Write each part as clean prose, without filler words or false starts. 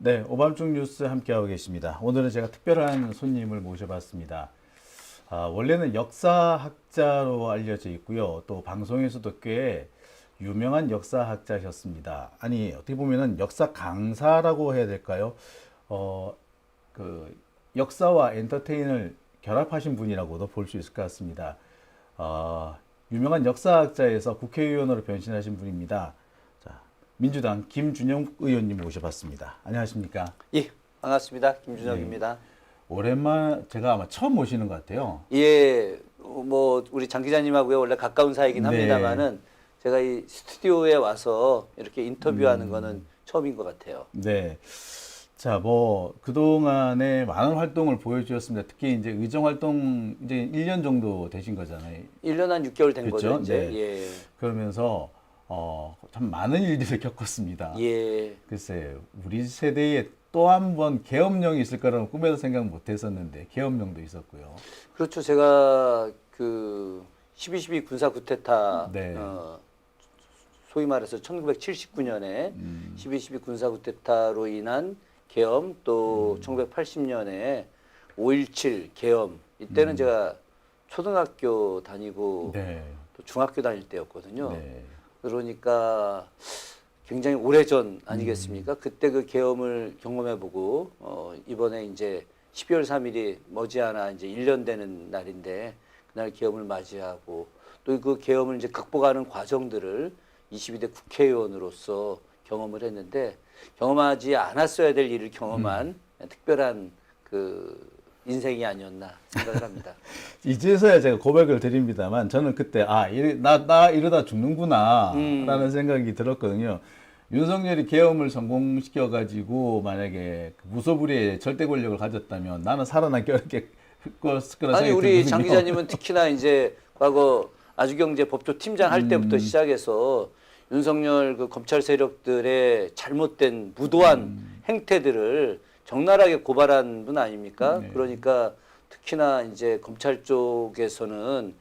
네, 오밤중 뉴스 함께하고 계십니다. 오늘은 제가 특별한 손님을 모셔봤습니다. 원래는 역사학자로 알려져 있고요. 또 방송에서도 꽤 유명한 역사학자셨습니다. 아니, 어떻게 보면은 역사 강사라고 해야 될까요? 그 역사와 엔터테인을 결합하신 분이라고도 볼 수 있을 것 같습니다. 유명한 역사학자에서 국회의원으로 변신하신 분입니다. 자, 민주당 김준영 의원님 모셔봤습니다. 안녕하십니까? 예, 반갑습니다. 네, 김준혁입니다. 오랜만 제가 아마 처음 모시는 것 같아요. 예, 뭐 우리 장 기자님하고요 원래 가까운 사이긴 네. 합니다만은 제가 이 스튜디오에 와서 이렇게 인터뷰하는 거는 처음인 것 같아요. 네. 자, 뭐 그동안에 많은 활동을 보여주셨습니다. 특히 이제 의정 활동 이제 1년 정도 되신 거잖아요. 1년 한 6개월 된 그렇죠? 거죠, 이제. 네. 예. 그러면서 참 많은 일들을 겪었습니다. 예. 글쎄, 우리 세대에 또 한 번 계엄령이 있을 거라고 꿈에도 생각 못 했었는데 계엄령도 있었고요. 그렇죠. 제가 그 12.12 군사 쿠데타 네. 소위 말해서 1979년에 12.12 군사 쿠데타로 인한 계엄 또 1980년에 5.17 계엄 이때는 제가 초등학교 다니고 네. 또 중학교 다닐 때였거든요. 네. 그러니까 굉장히 오래전 아니겠습니까? 그때 그 계엄을 경험해보고 이번에 이제 12월 3일이 머지않아 이제 1년 되는 날인데 그날 계엄을 맞이하고 또 그 계엄을 이제 극복하는 과정들을 22대 국회의원으로서 경험을 했는데 경험하지 않았어야 될 일을 경험한 특별한 그 인생이 아니었나 생각을 합니다. 이제서야 제가 고백을 드립니다만 저는 그때 나 이러다 죽는구나라는 생각이 들었거든요. 윤석열이 계엄을 성공시켜 가지고 만약에 그 무소불위의 절대 권력을 가졌다면 나는 살아남기 어렵게 컸을 거라 아니 생각이 우리 장 들거든요. 기자님은 특히나 이제 과거 아주경제 법조팀장 할 때부터 시작해서 윤석열 그 검찰 세력들의 잘못된 무도한 행태들을 적나라하게 고발한 분 아닙니까? 네. 그러니까 특히나 이제 검찰 쪽에서는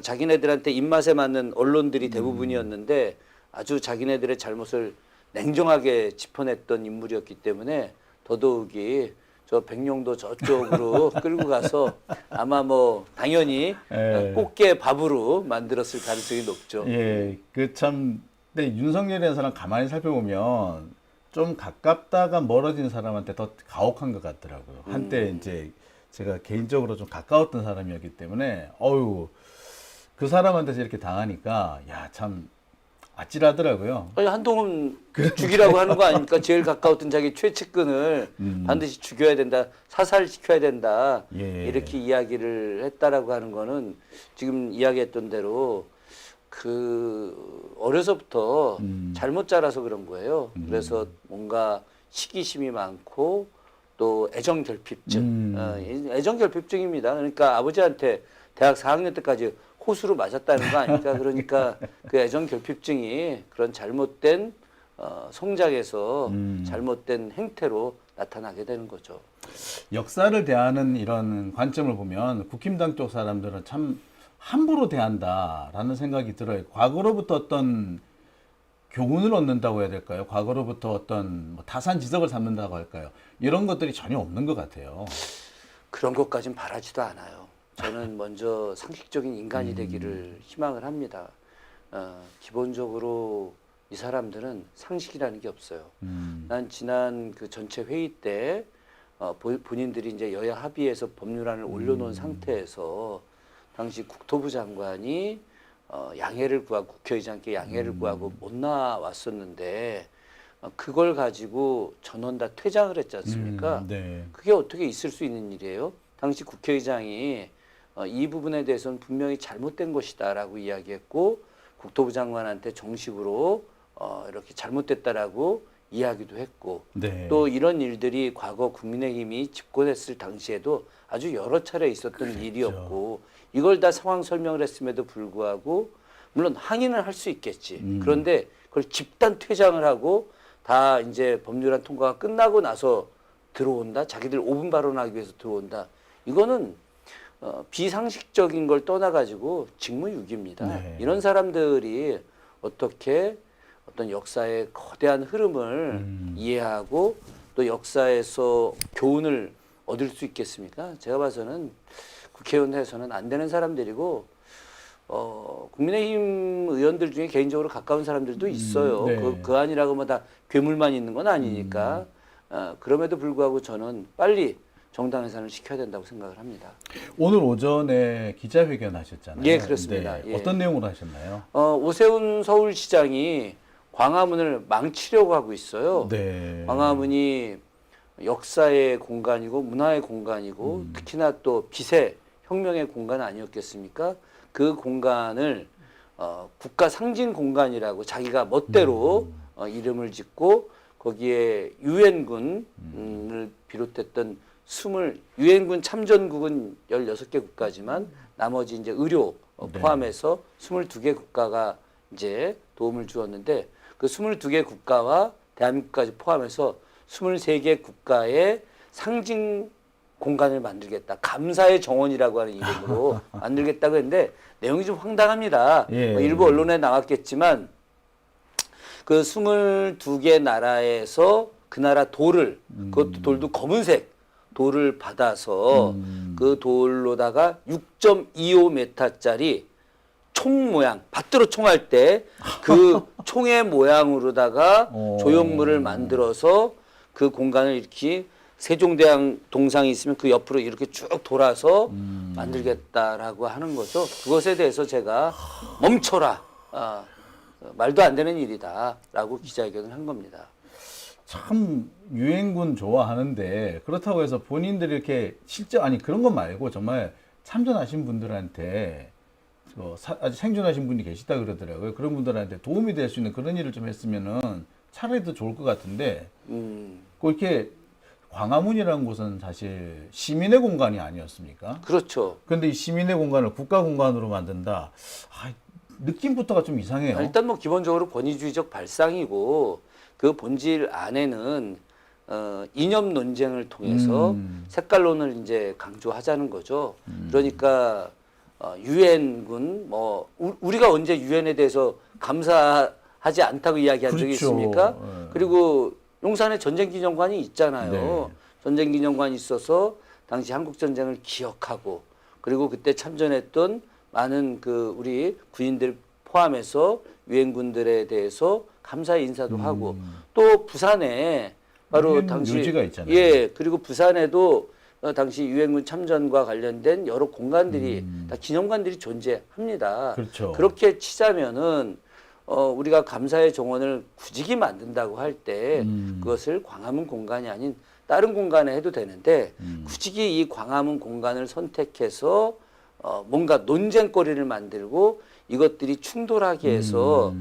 자기네들한테 입맛에 맞는 언론들이 대부분이었는데 아주 자기네들의 잘못을 냉정하게 짚어냈던 인물이었기 때문에 더더욱이 저 백령도 저쪽으로 끌고 가서 아마 뭐 당연히 예. 꽃게 밥으로 만들었을 가능성이 높죠. 예, 근데 윤석열이라는 사람 가만히 살펴보면 좀 가깝다가 멀어진 사람한테 더 가혹한 것 같더라고요. 한때 이제 제가 개인적으로 좀 가까웠던 사람이었기 때문에, 그 사람한테서 이렇게 당하니까, 야, 참 아찔하더라고요. 아니, 한동훈 죽이라고 하는 거 아닙니까? 제일 가까웠던 자기 최측근을 반드시 죽여야 된다, 사살시켜야 된다, 예. 이렇게 이야기를 했다라고 하는 거는 지금 이야기했던 대로 그 어려서부터 잘못 자라서 그런 거예요. 그래서 뭔가 시기심이 많고 또 애정결핍증, 애정결핍증입니다. 그러니까 아버지한테 대학 4학년 때까지 호수로 맞았다는 거 아닙니까? 그러니까 그 애정결핍증이 그런 잘못된 성장에서 잘못된 행태로 나타나게 되는 거죠. 역사를 대하는 이런 관점을 보면 국힘당 쪽 사람들은 참 함부로 대한다라는 생각이 들어요. 과거로부터 어떤 교훈을 얻는다고 해야 될까요? 과거로부터 어떤 뭐 타산지석을 삼는다고 할까요? 이런 것들이 전혀 없는 것 같아요. 그런 것까진 바라지도 않아요. 저는 먼저 상식적인 인간이 되기를 희망을 합니다. 기본적으로 이 사람들은 상식이라는 게 없어요. 난 지난 그 전체 회의 때 본인들이 이제 여야 합의해서 법률안을 올려놓은 상태에서 당시 국토부 장관이 양해를 구하고 국회의장께 양해를 구하고 못 나왔었는데 그걸 가지고 전원 다 퇴장을 했지 않습니까? 네. 그게 어떻게 있을 수 있는 일이에요? 당시 국회의장이 이 부분에 대해서는 분명히 잘못된 것이다라고 이야기했고 국토부 장관한테 정식으로 이렇게 잘못됐다라고 이야기도 했고 네. 또 이런 일들이 과거 국민의힘이 집권했을 당시에도 아주 여러 차례 있었던 일이었고 이걸 다 상황 설명을 했음에도 불구하고 물론 항의는 할 수 있겠지. 그런데 그걸 집단 퇴장을 하고 다 이제 법률안 통과가 끝나고 나서 들어온다. 자기들 5분 발언하기 위해서 들어온다. 이거는 비상식적인 걸 떠나가지고 직무유기입니다. 네. 이런 사람들이 어떻게 어떤 역사의 거대한 흐름을 이해하고 또 역사에서 교훈을 얻을 수 있겠습니까? 제가 봐서는 국회의원에서는 안 되는 사람들이고 국민의힘 의원들 중에 개인적으로 가까운 사람들도 있어요. 네. 그 안이라고 뭐 다 괴물만 있는 건 아니니까. 그럼에도 불구하고 저는 빨리 정당 해산을 시켜야 된다고 생각을 합니다. 오늘 오전에 기자회견 하셨잖아요. 예, 그렇습니다. 네. 예. 어떤 내용으로 하셨나요? 오세훈 서울시장이 광화문을 망치려고 하고 있어요. 네. 광화문이 역사의 공간이고 문화의 공간이고 특히나 또 빛의 혁명의 공간 아니었겠습니까? 그 공간을 국가 상징 공간이라고 자기가 멋대로 이름을 짓고 거기에 유엔군을 비롯했던 유엔군 참전국은 16개 국가지만 나머지 이제 의료 포함해서 22개 국가가 이제 도움을 주었는데 그 22개 국가와 대한민국까지 포함해서 23개 국가의 상징 공간을 만들겠다. 감사의 정원이라고 하는 이름으로 만들겠다고 했는데 내용이 좀 황당합니다. 예. 뭐 일부 언론에 나왔겠지만 그 22개 나라에서 그 나라 돌을 그것도 돌도 검은색 돌을 받아서 그 돌로다가 6.25m짜리 총 모양, 밭으로 총할 때 그 총의 모양으로다가 조형물을 만들어서 그 공간을 이렇게 세종대왕 동상이 있으면 그 옆으로 이렇게 쭉 돌아서 만들겠다라고 하는 거죠. 그것에 대해서 제가 멈춰라. 말도 안 되는 일이다라고 기자회견을 한 겁니다. 참 유엔군 좋아하는데 그렇다고 해서 본인들이 이렇게 실제 아니 그런 것 말고 정말 참전하신 분들한테 아직 생존하신 분이 계시다 그러더라고요. 그런 분들한테 도움이 될 수 있는 그런 일을 좀 했으면은 차라리 더 좋을 것 같은데 꼭 이렇게 광화문이라는 곳은 사실 시민의 공간이 아니었습니까? 그렇죠. 그런데 이 시민의 공간을 국가 공간으로 만든다. 느낌부터가 좀 이상해요. 일단 뭐 기본적으로 권위주의적 발상이고 그 본질 안에는 이념 논쟁을 통해서 색깔론을 이제 강조하자는 거죠. 그러니까 유엔군 뭐 우리가 언제 유엔에 대해서 감사하지 않다고 이야기한 적이 그렇죠. 있습니까? 네. 그리고 용산에 전쟁기념관이 있잖아요. 네. 전쟁기념관이 있어서 당시 한국전쟁을 기억하고 그리고 그때 참전했던 많은 그 우리 군인들 포함해서 유엔군들에 대해서 감사의 인사도 하고 또 부산에 바로 당시 묘지가 있잖아요. 예 그리고 부산에도 당시 유엔군 참전과 관련된 여러 공간들이 다 기념관들이 존재합니다. 그렇죠. 그렇게 치자면은 우리가 감사의 정원을 굳이 만든다고 할 때 그것을 광화문 공간이 아닌 다른 공간에 해도 되는데 굳이 이 광화문 공간을 선택해서 뭔가 논쟁거리를 만들고 이것들이 충돌하게 해서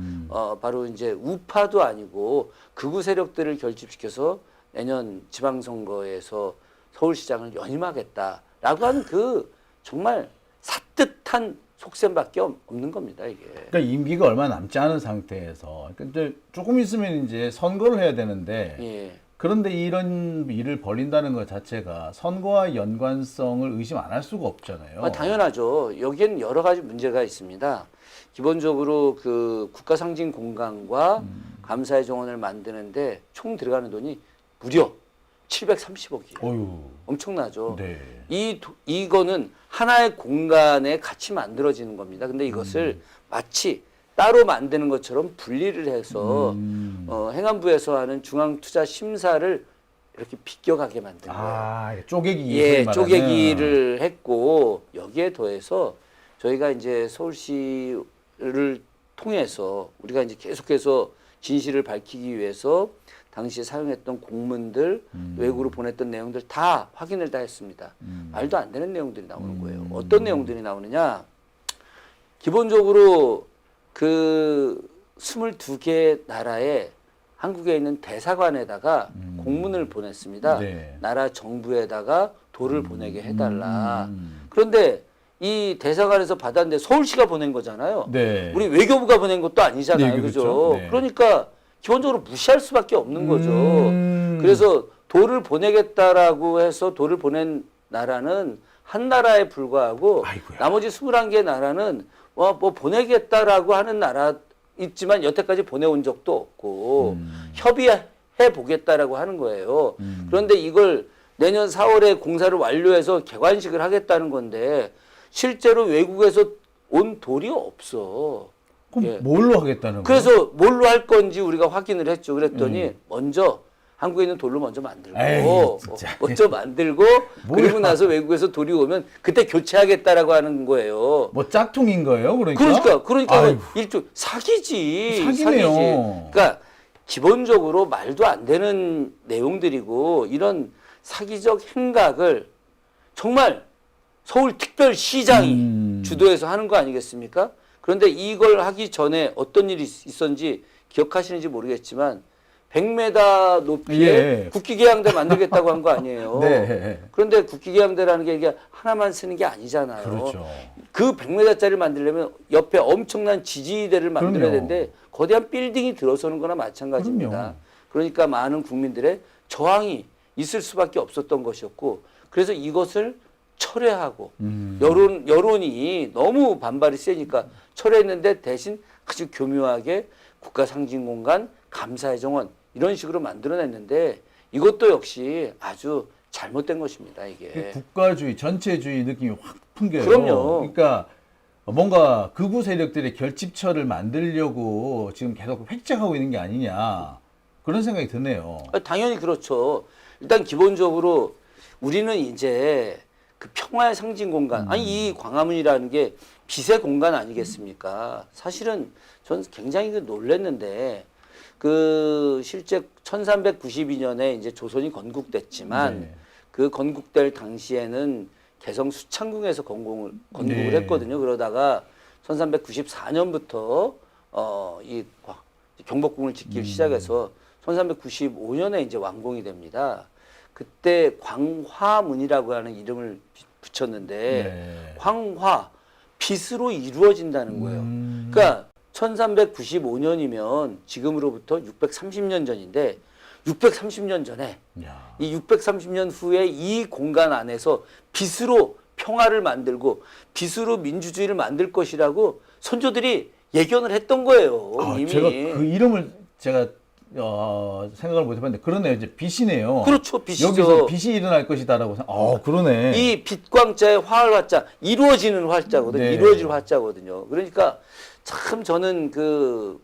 바로 이제 우파도 아니고 극우 세력들을 결집시켜서 내년 지방선거에서 서울시장을 연임하겠다라고 하는 그 정말 삿뜻한 속셈밖에 없는 겁니다, 이게. 그러니까 임기가 얼마 남지 않은 상태에서 근데 조금 있으면 이제 선거를 해야 되는데 예. 그런데 이런 일을 벌린다는 것 자체가 선거와 연관성을 의심 안 할 수가 없잖아요. 당연하죠. 여기에는 여러 가지 문제가 있습니다. 기본적으로 그 국가 상징 공간과 감사의 정원을 만드는데 총 들어가는 돈이 무려 730억이에요. 어휴. 엄청나죠. 네. 이거는 하나의 공간에 같이 만들어지는 겁니다. 근데 이것을 마치 따로 만드는 것처럼 분리를 해서 행안부에서 하는 중앙투자심사를 이렇게 비껴가게 만든 거예요. 쪼개기. 예, 소위 말하는. 쪼개기를 했고 여기에 더해서 저희가 이제 서울시를 통해서 우리가 이제 계속해서 진실을 밝히기 위해서 당시에 사용했던 공문들, 외국으로 보냈던 내용들 다 확인을 다 했습니다. 말도 안 되는 내용들이 나오는 거예요. 어떤 내용들이 나오느냐? 기본적으로 그 22개 나라의 한국에 있는 대사관에다가 공문을 보냈습니다. 네. 나라 정부에다가 돌을 보내게 해달라. 그런데 이 대사관에서 받았는데 서울시가 보낸 거잖아요. 네. 우리 외교부가 보낸 것도 아니잖아요. 네, 그죠? 그렇죠. 네. 그러니까 기본적으로 무시할 수밖에 없는 거죠. 그래서 돌을 보내겠다라고 해서 돌을 보낸 나라는 한 나라에 불과하고 아이고야. 나머지 21개 나라는 뭐 보내겠다라고 하는 나라 있지만 여태까지 보내온 적도 없고 해보겠다라고 하는 거예요. 그런데 이걸 내년 4월에 공사를 완료해서 개관식을 하겠다는 건데 실제로 외국에서 온 돌이 없어. 그럼 예. 뭘로 하겠다는 거예요? 그래서 뭘로 할 건지 우리가 확인을 했죠. 그랬더니 먼저 한국에 있는 돌로 먼저 만들고 에이, 진짜. 먼저 만들고 그리고 나서 외국에서 돌이 오면 그때 교체하겠다라고 하는 거예요. 뭐 짝퉁인 거예요, 그러니까? 그러니까 아이고. 일종 사기지. 사기네요. 사기지. 그러니까 기본적으로 말도 안 되는 내용들이고 이런 사기적 행각을 정말 서울특별시장이 주도해서 하는 거 아니겠습니까? 그런데 이걸 하기 전에 어떤 일이 있었는지 기억하시는지 모르겠지만 100m 높이에 예. 국기계양대 만들겠다고 한 거 아니에요. 네. 그런데 국기계양대라는 게 이게 하나만 쓰는 게 아니잖아요. 그렇죠. 그 100m짜리를 만들려면 옆에 엄청난 지지대를 만들어야 그럼요. 되는데 거대한 빌딩이 들어서는 거나 마찬가지입니다. 그럼요. 그러니까 많은 국민들의 저항이 있을 수밖에 없었던 것이었고 그래서 이것을 철회하고 여론이 너무 반발이 세니까 철회했는데 대신 아주 교묘하게 국가상징공간 감사의 정원 이런 식으로 만들어냈는데 이것도 역시 아주 잘못된 것입니다. 이게. 국가주의, 전체주의 느낌이 확 풍겨요. 그럼요. 그러니까 뭔가 극우 세력들이 결집처를 만들려고 지금 계속 획책하고 있는 게 아니냐 그런 생각이 드네요. 당연히 그렇죠. 일단 기본적으로 우리는 이제 그 평화의 상징 공간, 아니 이 광화문이라는 게 빛의 공간 아니겠습니까? 사실은 전 굉장히 놀랐는데 그 실제 1392년에 이제 조선이 건국됐지만 네. 그 건국될 당시에는 개성 수창궁에서 건국을 네. 했거든요. 그러다가 1394년부터 이 경복궁을 짓기 시작해서 1395년에 이제 완공이 됩니다. 그때 광화문이라고 하는 이름을 붙였는데 네. 광화 빛으로 이루어진다는 거예요. 그러니까 1395년이면 지금으로부터 630년 전인데 630년 전에 야. 이 630년 후에 이 공간 안에서 빛으로 평화를 만들고 빛으로 민주주의를 만들 것이라고 선조들이 예견을 했던 거예요. 이미. 제가 그 이름을 제가 생각을 못 해봤는데 그러네요. 이제 빛이네요. 그렇죠. 빛이죠. 여기서 빛이 일어날 것이다라고 그러네. 이 빛광자의 화할 화자 이루어지는 화자거든요. 네. 이루어질 화자거든요. 그러니까 참 저는 그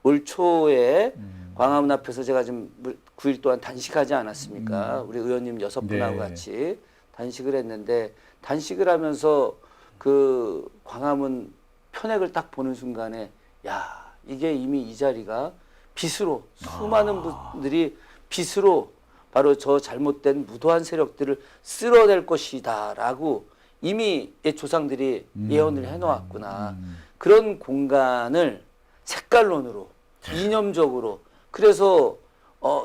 올 초에 광화문 앞에서 제가 지금 9일 동안 단식하지 않았습니까? 우리 의원님 6분하고 네. 같이 단식을 했는데 단식을 하면서 그 광화문 편액을 딱 보는 순간에 야 이게 이미 이 자리가 빛으로 수많은 분들이 빛으로 바로 저 잘못된 무도한 세력들을 쓸어낼 것이다라고 이미 조상들이 예언을 해놓았구나. 그런 공간을 색깔론으로 이념적으로 그래서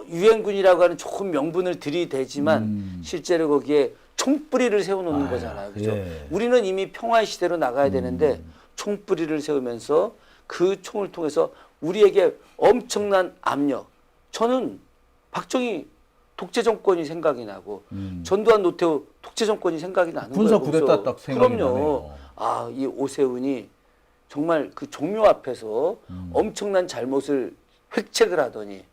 유엔군이라고 하는 좋은 명분을 들이대지만 실제로 거기에 총뿌리를 세워놓는 거잖아요. 그죠? 예. 우리는 이미 평화의 시대로 나가야 되는데 총뿌리를 세우면서 그 총을 통해서 우리에게 엄청난 압력. 저는 박정희 독재 정권이 생각이 나고 전두환 노태우 독재 정권이 생각이 나는 군사 거예요. 쿠데타 딱 생각이 그럼요. 나네요. 아, 이 오세훈이 정말 그 종묘 앞에서 엄청난 잘못을 획책을 하더니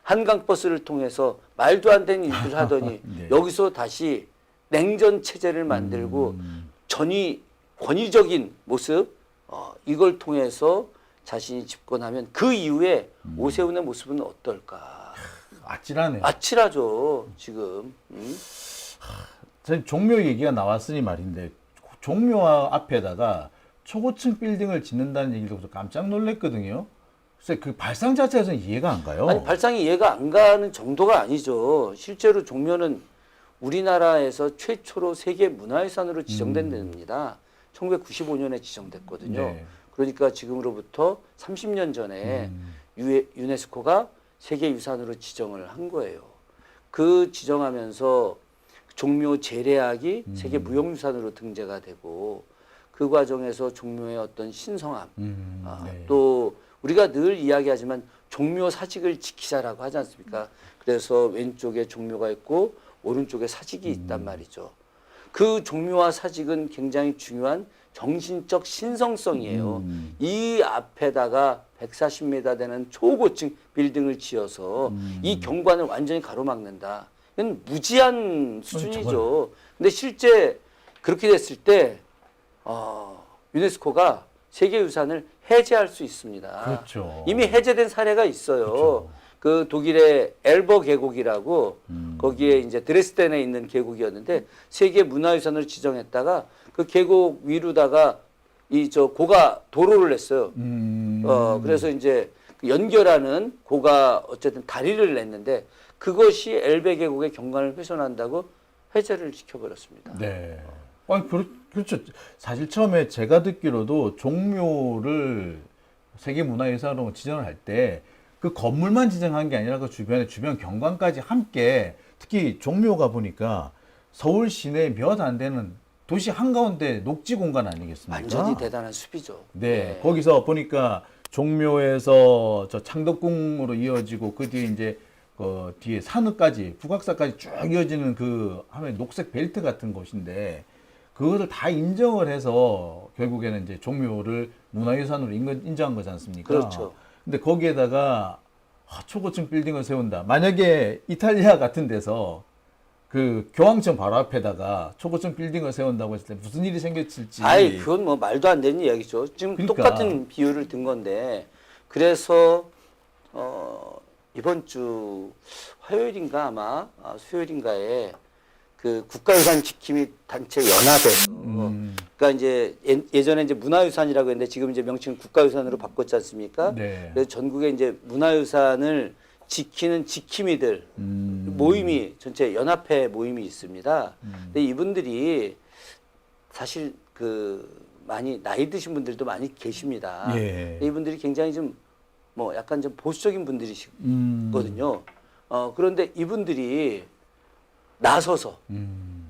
한강버스를 통해서 말도 안 되는 일들을 하더니 네. 여기서 다시 냉전 체제를 만들고 권위적인 모습 이걸 통해서 자신이 집권하면 그 이후에 오세훈의 모습은 어떨까? 아찔하네요. 아찔하죠 지금. 전 종묘 얘기가 나왔으니 말인데 종묘 앞에다가 초고층 빌딩을 짓는다는 얘기를 듣고 깜짝 놀랐거든요. 글쎄 그 발상 자체에서는 이해가 안 가요. 아니 발상이 이해가 안 가는 정도가 아니죠. 실제로 종묘는 우리나라에서 최초로 세계 문화유산으로 지정된 데입니다. 1995년에 지정됐거든요. 네. 그러니까 지금으로부터 30년 전에 유네스코가 세계유산으로 지정을 한 거예요. 그 지정하면서 종묘 재래악이 세계 무형유산으로 등재가 되고 그 과정에서 종묘의 어떤 신성함 네. 또 우리가 늘 이야기하지만 종묘 사직을 지키자라고 하지 않습니까? 그래서 왼쪽에 종묘가 있고 오른쪽에 사직이 있단 말이죠. 그 종묘와 사직은 굉장히 중요한 정신적 신성성이에요. 이 앞에다가 140m 되는 초고층 빌딩을 지어서 이 경관을 완전히 가로막는다. 이건 무지한 수준이죠. 근데 실제 그렇게 됐을 때 유네스코가 세계유산을 해제할 수 있습니다. 그렇죠. 이미 해제된 사례가 있어요. 그렇죠. 그 독일의 엘버 계곡이라고 거기에 이제 드레스덴에 있는 계곡이었는데 세계 문화유산으로 지정했다가 그 계곡 위로다가 이 저 고가 도로를 냈어요. 그래서 이제 그 연결하는 고가 어쨌든 다리를 냈는데 그것이 엘베 계곡의 경관을 훼손한다고 해제를 시켜버렸습니다. 네. 아니, 그렇죠. 사실 처음에 제가 듣기로도 종묘를 세계문화유산으로 지정을 할 때 그 건물만 지정한 게 아니라 그 주변 경관까지 함께 특히 종묘가 보니까 서울 시내 몇 안 되는 도시 한가운데 녹지 공간 아니겠습니까? 완전히 대단한 숲이죠. 네. 거기서 보니까 종묘에서 저 창덕궁으로 이어지고 그 뒤에 이제 그 뒤에 산읍까지 북악산까지 쭉 이어지는 그 하면 녹색 벨트 같은 곳인데 그것을 다 인정을 해서 결국에는 이제 종묘를 문화유산으로 인정한 거지 않습니까? 그렇죠. 근데 거기에다가 초고층 빌딩을 세운다. 만약에 이탈리아 같은 데서 그 교황청 바로 앞에다가 초고층 빌딩을 세운다고 했을 때 무슨 일이 생겼을지. 아이, 그건 뭐 말도 안 되는 이야기죠. 지금 그러니까. 똑같은 비유를 든 건데, 그래서 이번 주 화요일인가 아마 수요일인가에 그 국가유산 지킴이 단체 연합에서 그러니까 이제 예전에 이제 문화유산이라고 했는데 지금 이제 명칭을 국가유산으로 바꿨지 않습니까? 네. 그래서 전국에 이제 문화유산을 지키는 지킴이들 모임이 전체 연합회 모임이 있습니다. 근데 이분들이 사실 그 많이 나이 드신 분들도 많이 계십니다. 예. 이분들이 굉장히 좀 뭐 약간 좀 보수적인 분들이시거든요. 그런데 이분들이 나서서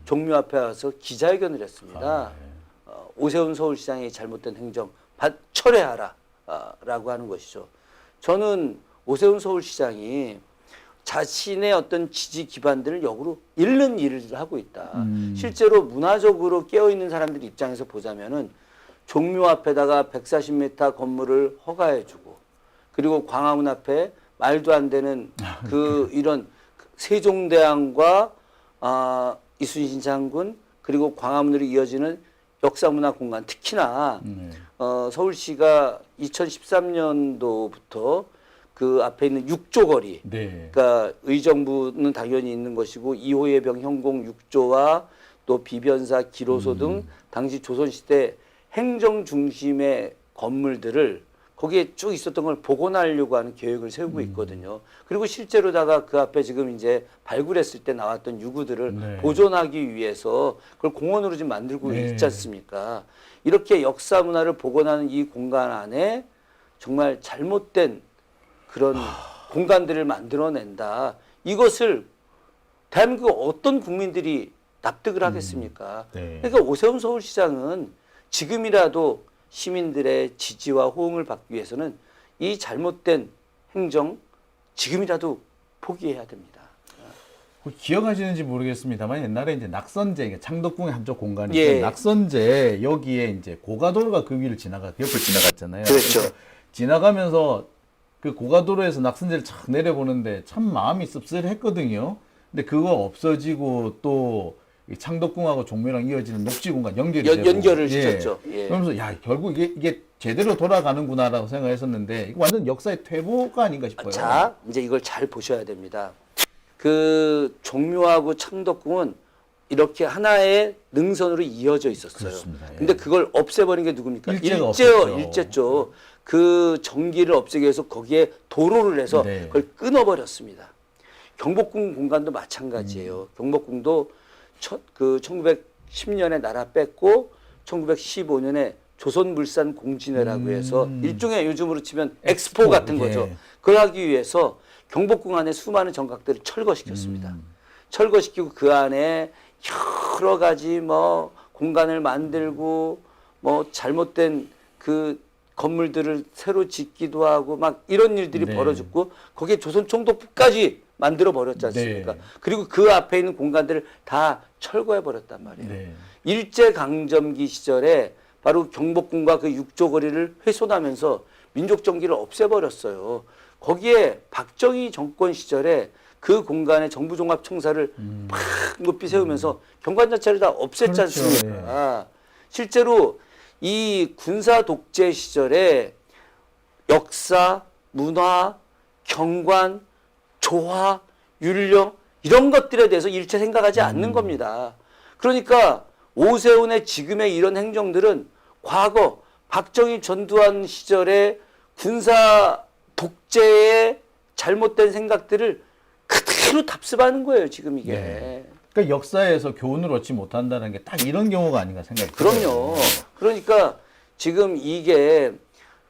종묘 앞에 와서 기자회견을 했습니다. 오세훈 서울시장의 잘못된 행정 철회하라 라고 하는 것이죠. 저는 오세훈 서울시장이 자신의 어떤 지지 기반들을 역으로 잃는 일을 하고 있다. 실제로 문화적으로 깨어있는 사람들 입장에서 보자면은 종묘 앞에다가 140m 건물을 허가해주고 그리고 광화문 앞에 말도 안 되는 그 이런 세종대왕과 이순신 장군 그리고 광화문으로 이어지는 역사문화 공간 특히나 서울시가 2013년도부터 그 앞에 있는 6조 거리 네. 그러니까 의정부는 당연히 있는 것이고 이호예병 현공 6조와 또 비변사 기로소 등 당시 조선시대 행정 중심의 건물들을 거기에 쭉 있었던 걸 복원하려고 하는 계획을 세우고 있거든요. 그리고 실제로다가 그 앞에 지금 이제 발굴했을 때 나왔던 유구들을 네. 보존하기 위해서 그걸 공원으로 지금 만들고 네. 있지 않습니까? 이렇게 역사 문화를 복원하는 이 공간 안에 정말 잘못된 그런 공간들을 만들어낸다. 이것을 대한민국 어떤 국민들이 납득을 하겠습니까? 네. 그러니까 오세훈 서울시장은 지금이라도 시민들의 지지와 호응을 받기 위해서는 이 잘못된 행정 지금이라도 포기해야 됩니다. 기억하시는지 모르겠습니다만 옛날에 이제 낙선제 창덕궁의 한쪽 공간이 예. 낙선제 여기에 이제 고가도로가 그 위를 옆을 지나갔잖아요. 그렇죠. 그래서 지나가면서 그 고가도로에서 낙선제를 착 내려보는데 참 마음이 씁쓸했거든요. 근데 그거 없어지고 또 이 창덕궁하고 종묘랑 이어지는 녹지 공간 연결이 되고 연결을 시켰죠. 예. 그러면서 야 결국 이게 제대로 돌아가는구나라고 생각했었는데 이거 완전 역사의 퇴보가 아닌가 싶어요. 자, 이제 이걸 잘 보셔야 됩니다. 그 종묘하고 창덕궁은 이렇게 하나의 능선으로 이어져 있었어요. 그렇습니다. 예. 근데 그걸 없애버린 게 누굽니까? 일제가 없었죠. 일제죠. 그 전기를 없애기 위해서 거기에 도로를 해서 네. 그걸 끊어버렸습니다. 경복궁 공간도 마찬가지예요. 경복궁도 1910년에 나라 뺐고 1915년에 조선물산 공진회라고 해서 일종의 요즘으로 치면 엑스포 같은 거죠. 예. 그걸 하기 위해서 경복궁 안에 수많은 정각들을 철거시켰습니다. 철거시키고 그 안에 여러 가지 뭐 공간을 만들고 뭐 잘못된 그 건물들을 새로 짓기도 하고 막 이런 일들이 네. 벌어졌고 거기에 조선 총독부까지 만들어 버렸지 않습니까? 네. 그리고 그 앞에 있는 공간들을 다 철거해 버렸단 말이에요. 네. 일제강점기 시절에 바로 경복궁과 그 육조거리를 훼손하면서 민족정기를 없애버렸어요. 거기에 박정희 정권 시절에 그 공간에 정부종합청사를 팍 높이 세우면서 경관 자체를 다 없앴지 그렇죠. 않습니까? 실제로 이 군사 독재 시절에 역사, 문화, 경관, 조화, 율령 이런 것들에 대해서 일체 생각하지 않는 겁니다. 그러니까 오세훈의 지금의 이런 행정들은 과거 박정희 전두환 시절에 군사 독재의 잘못된 생각들을 그대로 답습하는 거예요, 지금 이게. 네. 그러니까 역사에서 교훈을 얻지 못한다는 게 딱 이런 경우가 아닌가 생각이 그럼요. 들어요. 그러니까 지금 이게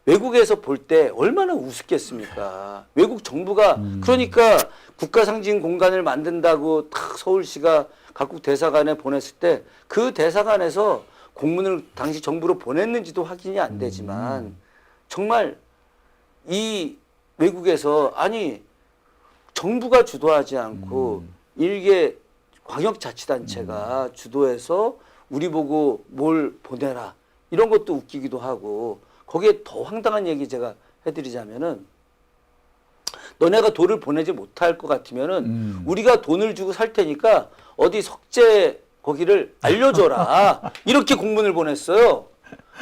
외국에서 볼 때 얼마나 우습겠습니까? 외국 정부가 그러니까 국가상징 공간을 만든다고 탁 서울시가 각국 대사관에 보냈을 때 그 대사관에서 공문을 당시 정부로 보냈는지도 확인이 안 되지만 정말 이 외국에서 아니 정부가 주도하지 않고 일개 광역자치단체가 주도해서 우리 보고 뭘 보내라 이런 것도 웃기기도 하고 거기에 더 황당한 얘기 제가 해드리자면은 너네가 돈을 보내지 못할 것 같으면은 우리가 돈을 주고 살 테니까 어디 석재 거기를 알려줘라 이렇게 공문을 보냈어요.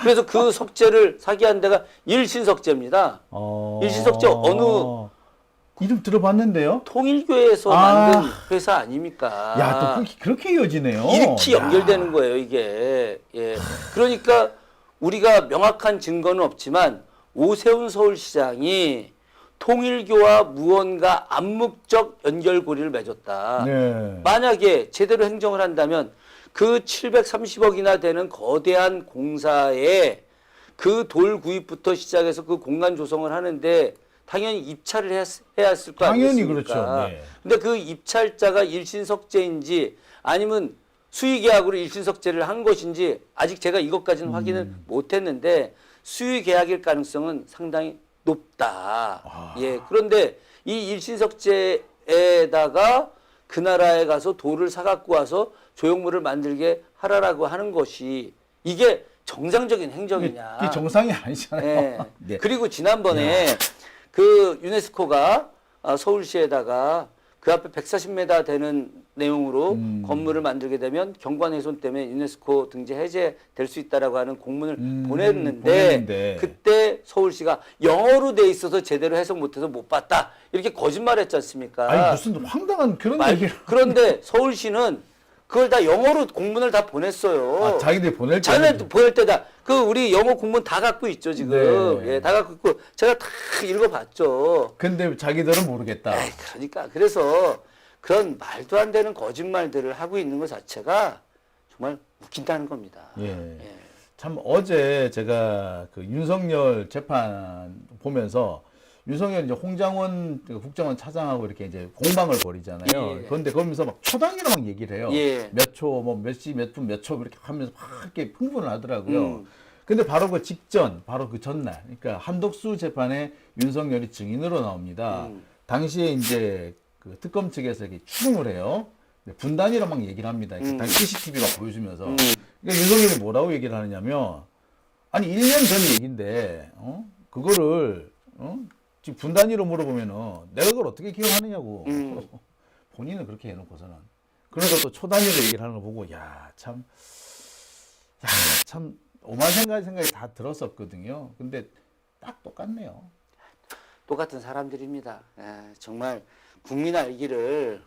그래서 그 석재를 사기 한 데가 일신석재입니다. 일신석재 어느 이름 들어봤는데요? 통일교에서 만든 회사 아닙니까? 야, 또 그렇게 이어지네요. 이렇게 야. 연결되는 거예요, 이게. 예. 그러니까 우리가 명확한 증거는 없지만 오세훈 서울시장이 통일교와 무언가 암묵적 연결고리를 맺었다. 네. 만약에 제대로 행정을 한다면 그 730억이나 되는 거대한 공사에 그 돌 구입부터 시작해서 그 공간 조성을 하는데 당연히 입찰을 해야 했을 거 당연히 아니겠습니까? 그렇죠. 네. 근데 그 입찰자가 일신석재인지 아니면 수의계약으로 일신석재를 한 것인지 아직 제가 이것까지는 확인을 못했는데 수의계약일 가능성은 상당히 높다. 예. 그런데 이 일신석재에다가 그 나라에 가서 돌을 사갖고 와서 조형물을 만들게 하라라고 하는 것이 이게 정상적인 행정이냐. 이게 정상이 아니잖아요. 예. 네. 그리고 지난번에 그 유네스코가 서울시에다가 그 앞에 140m 되는 내용으로 건물을 만들게 되면 경관훼손 때문에 유네스코 등재 해제될 수 있다라고 하는 공문을 보냈는데 그때 서울시가 영어로 돼 있어서 제대로 해석 못해서 못 봤다 이렇게 거짓말했지 않습니까? 아니 무슨 황당한 그런 얘기를. 그런데 서울시는 그걸 다 영어로 공문을 다 보냈어요. 아, 자기들 보낼 때. 자기들 보낼 때다. 그 우리 영어 공문 다 갖고 있죠 지금. 네. 예, 다 갖고 있고 제가 다 읽어봤죠. 근데 자기들은 모르겠다. 에이, 그러니까 그래서 그런 말도 안 되는 거짓말들을 하고 있는 것 자체가 정말 웃긴다는 겁니다. 예. 예. 참 어제 제가 그 윤석열 재판 보면서 윤석열 이제 홍장원 국정원 차장하고 이렇게 이제 공방을 벌이잖아요. 예. 그런데 거기서 막 초단위로 막 얘기를 해요. 예. 몇 초, 뭐 몇 시, 몇 분, 몇 초 이렇게 하면서 막 이렇게 흥분을 하더라고요. 근데 바로 그 직전, 바로 그 전날, 그러니까 한독수 재판에 윤석열이 증인으로 나옵니다. 당시에 이제 그 특검 측에서 이렇게 추궁을 해요. 분단위로 막 얘기를 합니다. 당시 CCTV가 보여주면서. 그러니까 윤석열이 뭐라고 얘기를 하느냐면, 아니 1년 전 얘기인데, 그거를 지금 분단위로 물어보면은 내가 그걸 어떻게 기억하느냐고. 본인은 그렇게 해놓고서는. 그래서 또 초단위로 얘기를 하는 거 보고, 참 오만 생각이 다 들었었거든요. 근데 딱 똑같네요. 똑같은 사람들입니다. 예, 정말 국민 알기를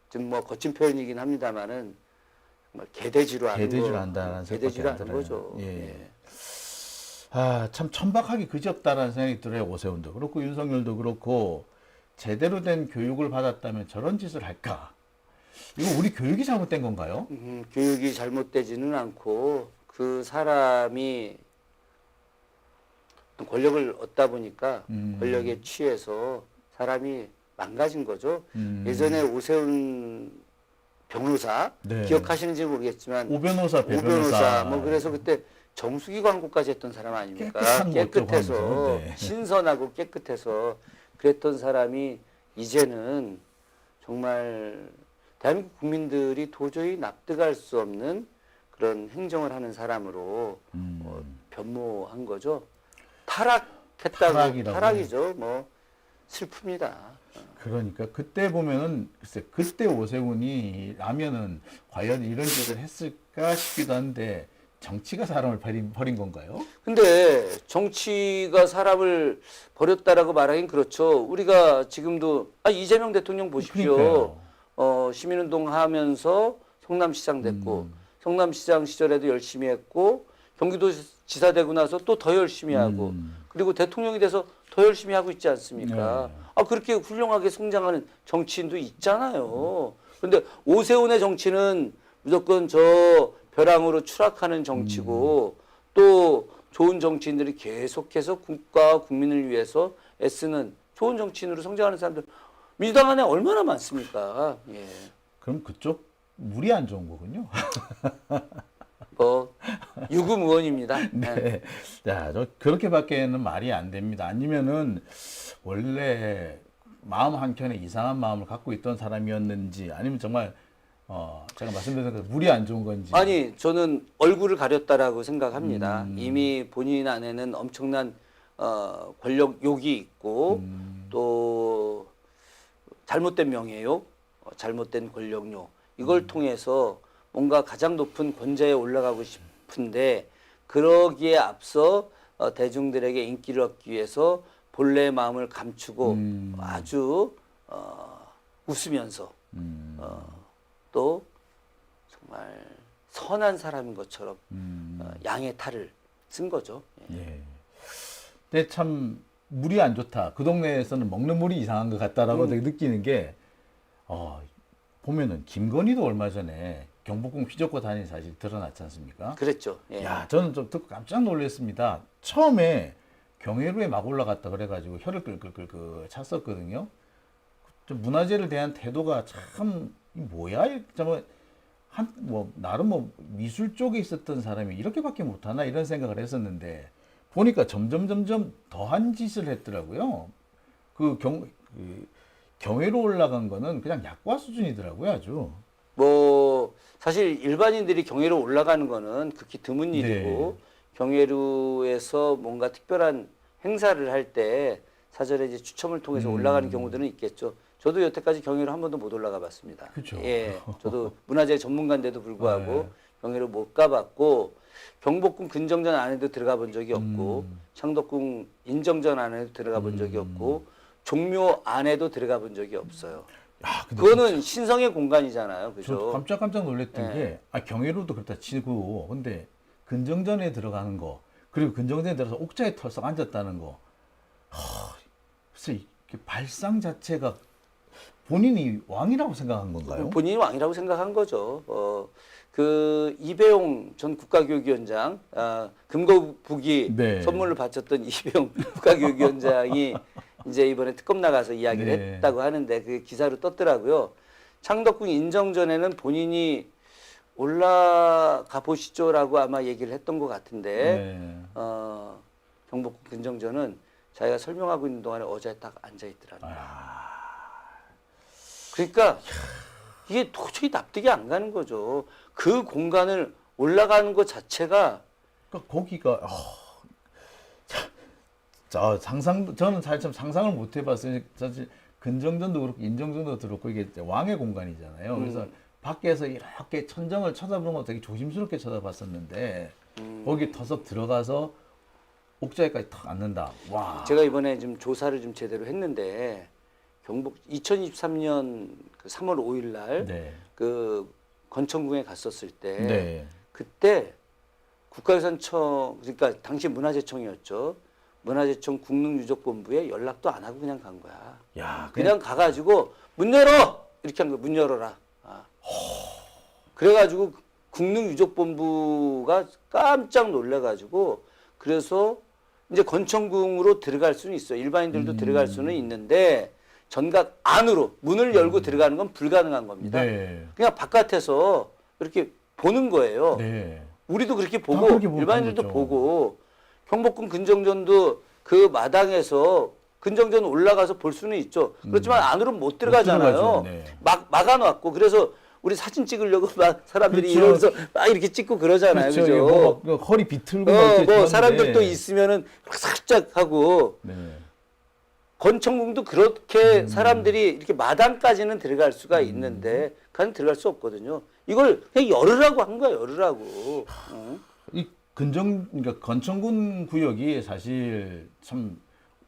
좀 뭐 거친 표현이긴 합니다만은 정말 개돼지로 하는 개돼지로 한다는 개돼지로 생각밖에 안 하는 들어요. 거죠. 예. 예. 참 천박하기 그지없다라는 생각이 들어요. 오세훈도 그렇고 윤석열도 그렇고 제대로 된 교육을 받았다면 저런 짓을 할까? 이거 우리 교육이 잘못된 건가요? 교육이 잘못되지는 않고 그 사람이 권력을 얻다 보니까 권력에 취해서 사람이 망가진 거죠. 예전에 오세훈 변호사 네. 기억하시는지 모르겠지만 오 변호사, 배 오 변호사 변호사. 뭐 그래서 그때 정수기 광고까지 했던 사람 아닙니까? 깨끗한 깨끗해서 것도 광고. 네. 신선하고 깨끗해서 그랬던 사람이 이제는 정말 대한민국 국민들이 도저히 납득할 수 없는 그런 행정을 하는 사람으로 변모한 거죠. 타락했다고 타락이죠. 뭐 슬픕니다. 그러니까 그때 보면은 글쎄 그때 오세훈이 라면은 과연 이런 짓을 했을까 싶기도 한데 정치가 사람을 버린 건가요? 근데 정치가 사람을 버렸다라고 말하긴 그렇죠. 우리가 지금도 이재명 대통령 보십시오. 그러니까요. 시민운동 하면서 성남시장 됐고 성남시장 시절에도 열심히 했고 경기도지사 되고 나서 또 더 열심히 하고 그리고 대통령이 돼서 더 열심히 하고 있지 않습니까? 네. 그렇게 훌륭하게 성장하는 정치인도 있잖아요. 그런데 오세훈의 정치는 무조건 저 벼랑으로 추락하는 정치고 또 좋은 정치인들이 계속해서 국가와 국민을 위해서 애쓰는 좋은 정치인으로 성장하는 사람들 민주당 안에 얼마나 많습니까? 예. 그럼 그쪽 물이 안 좋은 거군요. 뭐 유급 의원입니다. 네. 자, 저 그렇게밖에는 말이 안 됩니다. 아니면은 원래 마음 한켠에 이상한 마음을 갖고 있던 사람이었는지 아니면 정말 제가 말씀드린 그 물이 안 좋은 건지. 아니 저는 얼굴을 가렸다라고 생각합니다. 이미 본인 안에는 엄청난 권력 욕이 있고 또 잘못된 명예욕, 잘못된 권력욕 이걸 통해서 뭔가 가장 높은 권좌에 올라가고 싶은데 그러기에 앞서 대중들에게 인기를 얻기 위해서 본래의 마음을 감추고 아주 웃으면서 또 정말 선한 사람인 것처럼 양의 탈을 쓴 거죠. 예. 예. 근데 참 물이 안 좋다. 그 동네에서는 먹는 물이 이상한 것 같다라고 되게 느끼는 게 보면은 김건희도 얼마 전에 경복궁 휘젓고 다니는 사실이 드러났지 않습니까? 그랬죠. 예. 야, 저는 좀 듣고 깜짝 놀랐습니다. 처음에 경회로에 막 올라갔다 그래가지고 혀를 끌끌끌 찼었거든요. 좀 문화재를 대한 태도가 참 뭐야? 정말 나름 뭐 미술 쪽에 있었던 사람이 이렇게밖에 못하나 이런 생각을 했었는데 보니까 점점 더한 짓을 했더라고요. 그 경회로 올라간 거는 그냥 약과 수준이더라고요, 아주. 뭐 사실 일반인들이 경회로 올라가는 거는 극히 드문 일이고 네. 경회로에서 뭔가 특별한 행사를 할 때 사전에 이제 추첨을 통해서 올라가는 경우들은 있겠죠. 저도 여태까지 경회로 한 번도 못 올라가 봤습니다. 그쵸. 예, 저도 문화재 전문가인데도 불구하고 네. 경회로 못 가봤고 경복궁 근정전 안에도 들어가 본 적이 없고 창덕궁 인정전 안에도 들어가 본 적이 없고 종묘 안에도 들어가 본 적이 없어요. 야, 근데 그거는 신성의 공간이잖아요, 저 그죠? 깜짝 놀랐던 네. 게 경회로도 그렇다 치고 근데 근정전에 들어가는 거 그리고 근정전에 들어서 옥자에 털썩 앉았다는 거 글쎄 이게 발상 자체가 본인이 왕이라고 생각한 건가요? 본인이 왕이라고 생각한 거죠. 그 이배용 전 국가교육위원장, 금거북이 네. 선물로 바쳤던 이배용 국가교육위원장이 이제 이번에 특검 나가서 이야기를 네. 했다고 하는데 그 기사로 떴더라고요. 창덕궁 인정전에는 본인이 올라가 보시죠라고 아마 얘기를 했던 것 같은데 네. 경복궁 근정전은 자기가 설명하고 있는 동안에 어자에 딱 앉아 있더라는 거예요. 그러니까 이게 도저히 납득이 안 가는 거죠. 그 공간을 올라가는 것 자체가 그러니까 거기가 저는 사실 참 상상을 못 해봤어요. 사실 근정전도 그렇고 인정전도 그렇고 이게 왕의 공간이잖아요. 그래서 밖에서 이렇게 천정을 쳐다보는 거 되게 조심스럽게 쳐다봤었는데 거기 터석 들어가서 옥자에까지 탁 앉는다. 와. 제가 이번에 좀 조사를 좀 제대로 했는데 경복 2023년 그 3월 5일 날 네. 그 건천궁에 갔었을 때 네. 그때 국가유산청 그러니까 당시 문화재청이었죠. 문화재청 국능유적본부에 연락도 안 하고 그냥 간 거야. 야, 그냥 가가지고 문 열어 이렇게 한 거야. 문 열어라. 그래가지고 국능유적본부가 깜짝 놀래가지고 그래서 이제 건천궁으로 들어갈 수는 있어. 일반인들도 들어갈 수는 있는데 전각 안으로 문을 열고 들어가는 건 불가능한 겁니다. 네. 그냥 바깥에서 이렇게 보는 거예요. 네. 우리도 그렇게 다 보고 그렇게 보는 일반인들도 거죠. 보고 경복궁 근정전도 그 마당에서 근정전 올라가서 볼 수는 있죠. 그렇지만 안으로 못 들어가잖아요. 들어가죠. 네. 막아놨고 그래서 우리 사진 찍으려고 막 사람들이 그렇죠. 이러면서 막 이렇게 찍고 그러잖아요. 그렇죠. 그죠? 이게 뭐 허리 비틀고 막 이렇게 뭐 들었는데. 사람들도 있으면은 살짝 하고 네. 건천궁도 그렇게 사람들이 이렇게 마당까지는 들어갈 수가 있는데 간 들어갈 수 없거든요. 이걸 그냥 열으라고 한 거야, 열으라고. 응? 이 그러니까 건천군 구역이 사실 참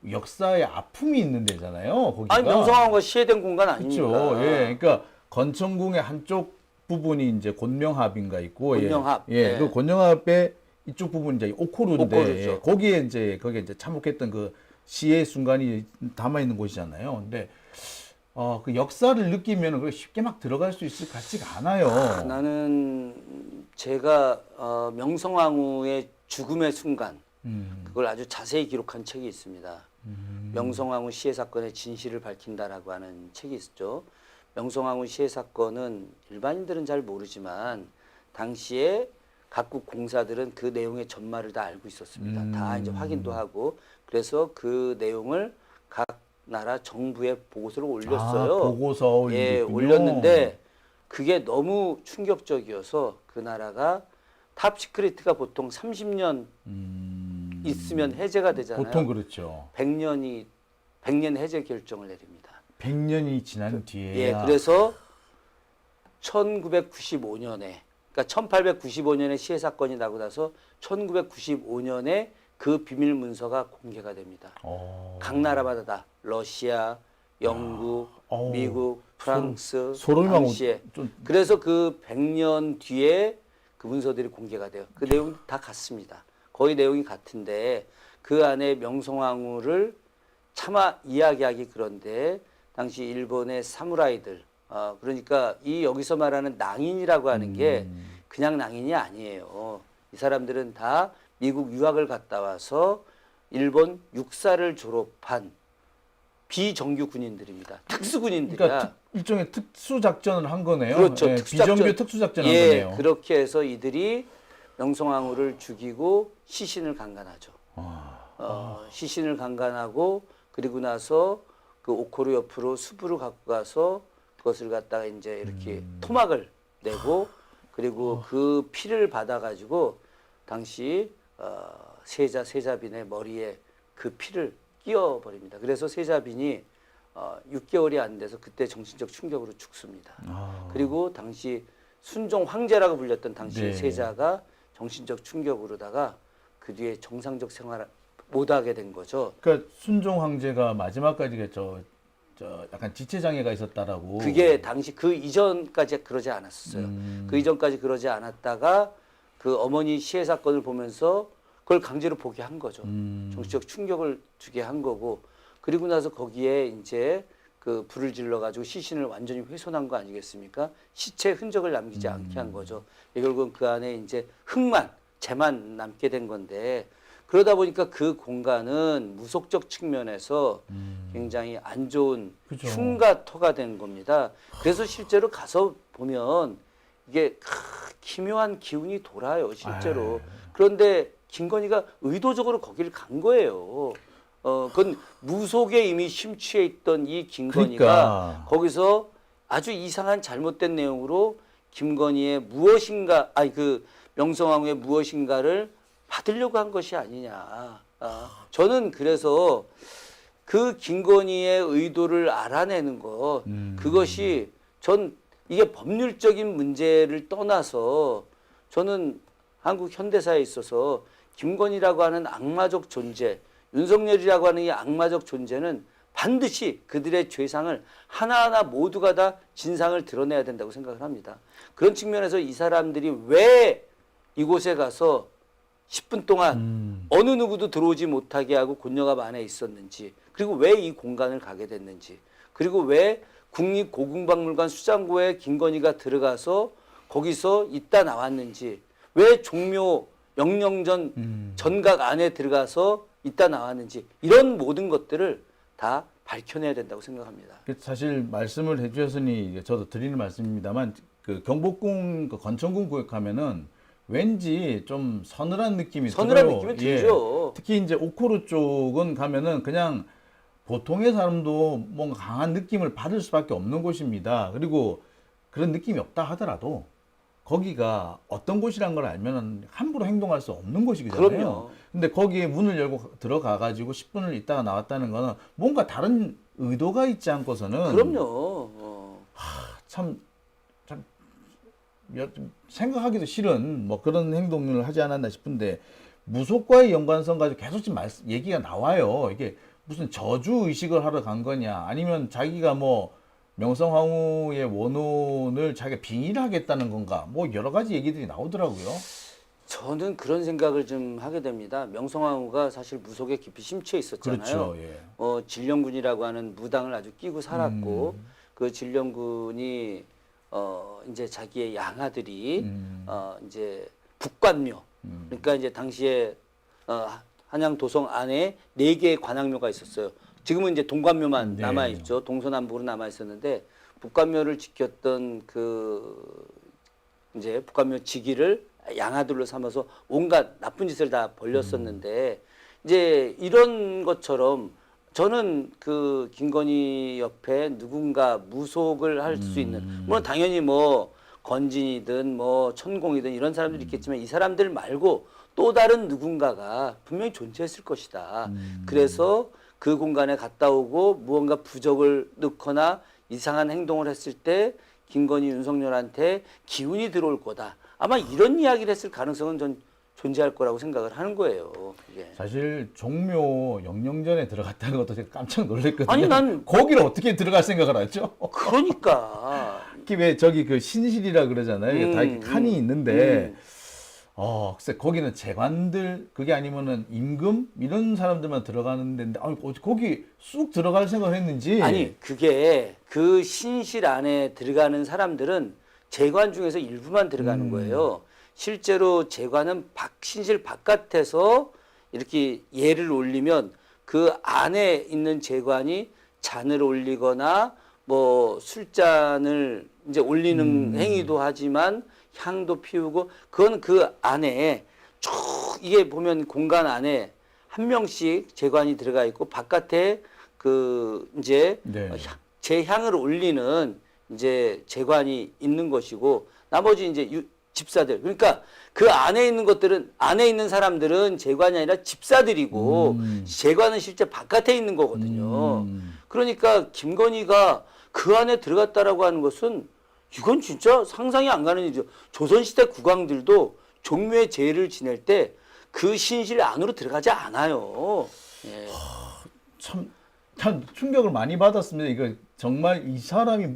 역사의 아픔이 있는 데잖아요. 거기가. 아니 명성황후가 시해된 공간 아닙니까? 그렇죠. 예, 그러니까 건천궁의 한쪽 부분이 이제 곤명합인가 있고, 곤명합. 예, 네. 그 곤명합의 이쪽 부분 이제 오코루인데, 오코루죠. 예, 거기에 이제 참혹했던 그 시의 순간이 담아 있는 곳이잖아요. 근데 그 역사를 느끼면 그 쉽게 막 들어갈 수 있을 것 같지가 않아요. 나는 제가 명성황후의 죽음의 순간 그걸 아주 자세히 기록한 책이 있습니다. 명성황후 시해 사건의 진실을 밝힌다라고 하는 책이 있었죠. 명성황후 시해 사건은 일반인들은 잘 모르지만 당시에 각국 공사들은 그 내용의 전말을 다 알고 있었습니다. 다 이제 확인도 하고 그래서 그 내용을 각 나라 정부에 보고서를 올렸어요. 보고서 예, 올렸군요. 올렸는데 그게 너무 충격적이어서 그 나라가 탑 시크릿가 보통 30년 있으면 해제가 되잖아요. 보통 그렇죠. 100년 해제 결정을 내립니다. 100년이 지난 뒤에. 예, 그래서 1995년에 그러니까 1895년에 시해 사건이 나고 나서 1995년에 그 비밀 문서가 공개가 됩니다. 각 나라마다 다 러시아, 영국, 미국, 프랑스, 소름이 막 당시에 그래서 그 100년 뒤에 그 문서들이 공개가 돼요. 그 내용이 다 같습니다. 거의 내용이 같은데 그 안에 명성황후를 차마 이야기하기 그런데 당시 일본의 사무라이들 그러니까 이 여기서 말하는 낭인이라고 하는 게 그냥 낭인이 아니에요. 이 사람들은 다 미국 유학을 갔다 와서 일본 육사를 졸업한 비정규 군인들입니다. 특수 군인들이야. 그러니까 일종의 특수 작전을 한 거네요. 그렇죠. 예, 특수작전. 비정규 특수 작전을 한 예, 거네요. 그렇게 해서 이들이 명성황후를 죽이고 시신을 강간하죠. 시신을 강간하고 그리고 나서 그 오코루 옆으로 숲으로 갖고 가서 그것을 갖다가 이제 이렇게 토막을 내고 그리고 그 피를 받아가지고 당시 세자빈의 머리에 그 피를 끼워버립니다. 그래서 세자빈이 6개월이 안 돼서 그때 정신적 충격으로 죽습니다. 그리고 당시 순종 황제라고 불렸던 당시 네. 세자가 정신적 충격으로다가 그 뒤에 정상적 생활을 못하게 된 거죠. 그러니까 순종 황제가 마지막까지 저 약간 지체 장애가 있었다라고. 그게 당시 그 이전까지 그러지 않았어요. 그 이전까지 그러지 않았다가 그 어머니 시해 사건을 보면서 그걸 강제로 보게 한 거죠. 정신적 충격을 주게 한 거고 그리고 나서 거기에 이제 그 불을 질러 가지고 시신을 완전히 훼손한 거 아니겠습니까? 시체 흔적을 남기지 않게 한 거죠. 결국은 그 안에 이제 재만 남게 된 건데 그러다 보니까 그 공간은 무속적 측면에서 굉장히 안 좋은 그죠. 흉가 터가 된 겁니다. 그래서 실제로 가서 보면 이게 기묘한 기운이 돌아요, 실제로. 그런데 김건희가 의도적으로 거기를 간 거예요. 그건 무속에 이미 심취해 있던 이 김건희가 그러니까. 거기서 아주 이상한 잘못된 내용으로 김건희의 무엇인가, 그 명성황후의 무엇인가를 받으려고 한 것이 아니냐. 저는 그래서 그 김건희의 의도를 알아내는 것, 그것이 이게 법률적인 문제를 떠나서 저는 한국 현대사에 있어서 김건희라고 하는 악마적 존재, 윤석열이라고 하는 이 악마적 존재는 반드시 그들의 죄상을 하나하나 모두가 다 진상을 드러내야 된다고 생각을 합니다. 그런 측면에서 이 사람들이 왜 이곳에 가서 10분 동안 어느 누구도 들어오지 못하게 하고 곤녀갑 안에 있었는지, 그리고 왜 이 공간을 가게 됐는지, 그리고 왜 국립고궁박물관 수장고에 김건희가 들어가서 거기서 있다 나왔는지, 왜 종묘 영령전 전각 안에 들어가서 있다 나왔는지, 이런 모든 것들을 다 밝혀내야 된다고 생각합니다. 사실 말씀을 해주셨으니 저도 드리는 말씀입니다만 그 경복궁, 그 건천궁 구역하면은 왠지 좀 서늘한 느낌이 서늘한 들어요. 느낌이 들죠. 특히 이제 오코루 쪽은 가면은 그냥 보통의 사람도 뭔가 강한 느낌을 받을 수밖에 없는 곳입니다. 그리고 그런 느낌이 없다 하더라도 거기가 어떤 곳이란 걸 알면 함부로 행동할 수 없는 곳이잖아요. 그럼요. 근데 거기에 문을 열고 들어가 가지고 10분을 있다가 나왔다는 거는 뭔가 다른 의도가 있지 않고서는 그럼요. 참, 참 생각하기도 싫은 뭐 그런 행동을 하지 않았나 싶은데 무속과의 연관성 가지고 계속 지금 얘기가 나와요. 이게 무슨 저주 의식을 하러 간 거냐 아니면 자기가 뭐 명성황후의 원혼을 자기가 빙의하겠다는 건가 뭐 여러 가지 얘기들이 나오더라고요. 저는 그런 생각을 좀 하게 됩니다. 명성황후가 사실 무속에 깊이 심취해 있었잖아요. 그렇죠. 예. 진령군이라고 하는 무당을 아주 끼고 살았고 그 진령군이 이제 자기의 양아들이 이제 북관묘 그러니까 이제 당시에 한양 도성 안에 4개의 관악묘가 있었어요. 지금은 이제 동관묘만 네. 남아 있죠. 동서남북으로 남아 있었는데 북관묘를 지켰던 그 이제 북관묘 지기를 양아들로 삼아서 온갖 나쁜 짓을 다 벌렸었는데 이제 이런 것처럼 저는 그 김건희 옆에 누군가 무속을 할 수 있는 물론 당연히 뭐 건진이든 뭐 천공이든 이런 사람들이 있겠지만 이 사람들 말고 또 다른 누군가가 분명히 존재했을 것이다. 그래서 그 공간에 갔다 오고 무언가 부적을 넣거나 이상한 행동을 했을 때 김건희 윤석열한테 기운이 들어올 거다. 아마 이런 이야기를 했을 가능성은 전 존재할 거라고 생각을 하는 거예요. 이게. 사실 종묘 영령전에 들어갔다는 것도 제가 깜짝 놀랐거든요. 아니, 난- 거기를 어떻게 들어갈 생각을 하죠? 그러니까 특히 왜 저기 그 신실이라 그러잖아요. 이게 다 이렇게 칸이 있는데 글쎄 거기는 재관들 그게 아니면은 임금 이런 사람들만 들어가는 데인데 거기 쑥 들어갈 생각을 했는지 아니 그게 그 신실 안에 들어가는 사람들은 재관 중에서 일부만 들어가는 거예요. 실제로 재관은 신실 바깥에서 이렇게 예를 올리면 그 안에 있는 재관이 잔을 올리거나 뭐 술잔을 이제 올리는 행위도 하지만 향도 피우고 그건 그 안에 쭉 이게 보면 공간 안에 한 명씩 재관이 들어가 있고 바깥에 그 이제 네. 재향을 올리는 이제 재관이 있는 것이고 나머지 이제 집사들 그러니까 그 안에 있는 것들은 안에 있는 사람들은 재관이 아니라 집사들이고 재관은 실제 바깥에 있는 거거든요. 그러니까 김건희가 그 안에 들어갔다라고 하는 것은 이건 진짜 상상이 안 가는 일이죠. 조선시대 국왕들도 종묘의 제를 지낼 때 그 신실 안으로 들어가지 않아요. 예. 참 충격을 많이 받았습니다. 이거 정말 이 사람이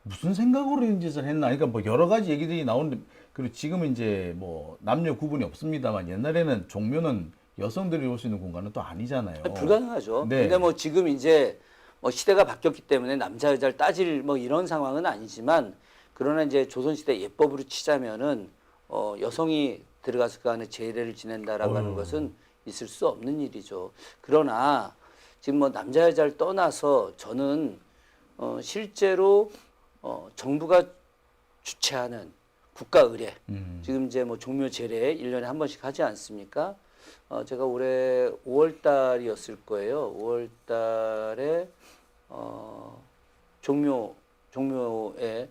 무슨 생각으로 이런 짓을 했나? 그러니까 뭐 여러 가지 얘기들이 나오는데 그리고 지금은 이제 뭐 남녀 구분이 없습니다만 옛날에는 종묘는 여성들이 올 수 있는 공간은 또 아니잖아요. 불가능하죠. 네. 근데 뭐 지금 이제 뭐 시대가 바뀌었기 때문에 남자 여자를 따질 뭐 이런 상황은 아니지만 그러나 이제 조선시대 예법으로 치자면은 여성이 들어가서 그 안에 제례를 지낸다라고 하는 것은 있을 수 없는 일이죠. 그러나 지금 뭐 남자 여자를 떠나서 저는 실제로 정부가 주최하는 국가 의례 지금 이제 뭐 종묘 제례 1년에 한 번씩 하지 않습니까? 제가 올해 5월 달이었을 거예요. 5월 달에 종묘에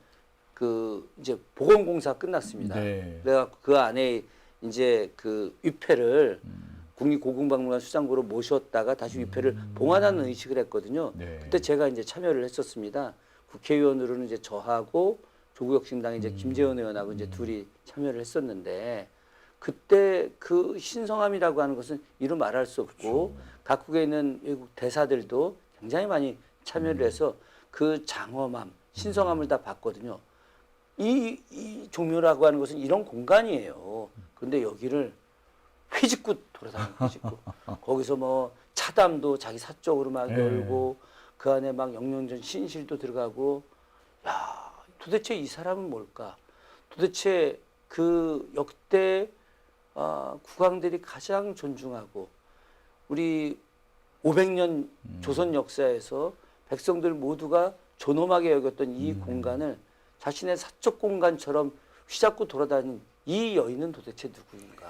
그 이제 보건공사 끝났습니다. 네. 그래가 그 안에 이제 그 위패를 국립고궁박물관 수장고로 모셨다가 다시 위패를 봉환하는 의식을 했거든요. 네. 그때 제가 이제 참여를 했었습니다. 국회의원으로는 이제 저하고 조국혁신당의 이제 김재원 의원하고 이제 둘이 참여를 했었는데 그때 그 신성함이라고 하는 것은 이루 말할 수 없고 각국에 있는 외국 대사들도 굉장히 많이 참여를 해서 그 장엄함, 신성함을 다 봤거든요. 이 종묘라고 하는 것은 이런 공간이에요. 그런데 여기를 회직구 돌아다니는 회직구. 거기서 뭐 차담도 자기 사적으로 막 열고 그 안에 막 영령전 신실도 들어가고 야 도대체 이 사람은 뭘까? 도대체 그 역대 국왕들이 가장 존중하고 우리 500년 조선 역사에서 백성들 모두가 존엄하게 여겼던 이 공간을 자신의 사적 공간처럼 휘잡고 돌아다닌 이 여인은 도대체 누구인가?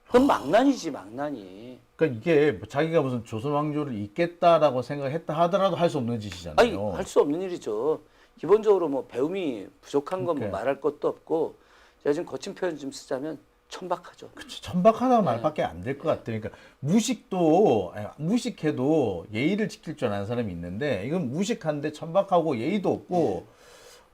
그건 망난이지, 망난이. 그러니까 이게 뭐 자기가 무슨 조선 왕조를 잇겠다라고 생각했다 하더라도 할 수 없는 아니, 짓이잖아요. 할 수 없는 일이죠. 기본적으로 뭐 배움이 부족한 건 뭐 그러니까요. 말할 것도 없고, 제가 지금 거친 표현 좀 쓰자면 천박하죠. 그치, 천박하다는 네. 말밖에 안 될 것 같아요. 그러니까 무식도 무식해도 예의를 지킬 줄 아는 사람이 있는데 이건 무식한데 천박하고 예의도 없고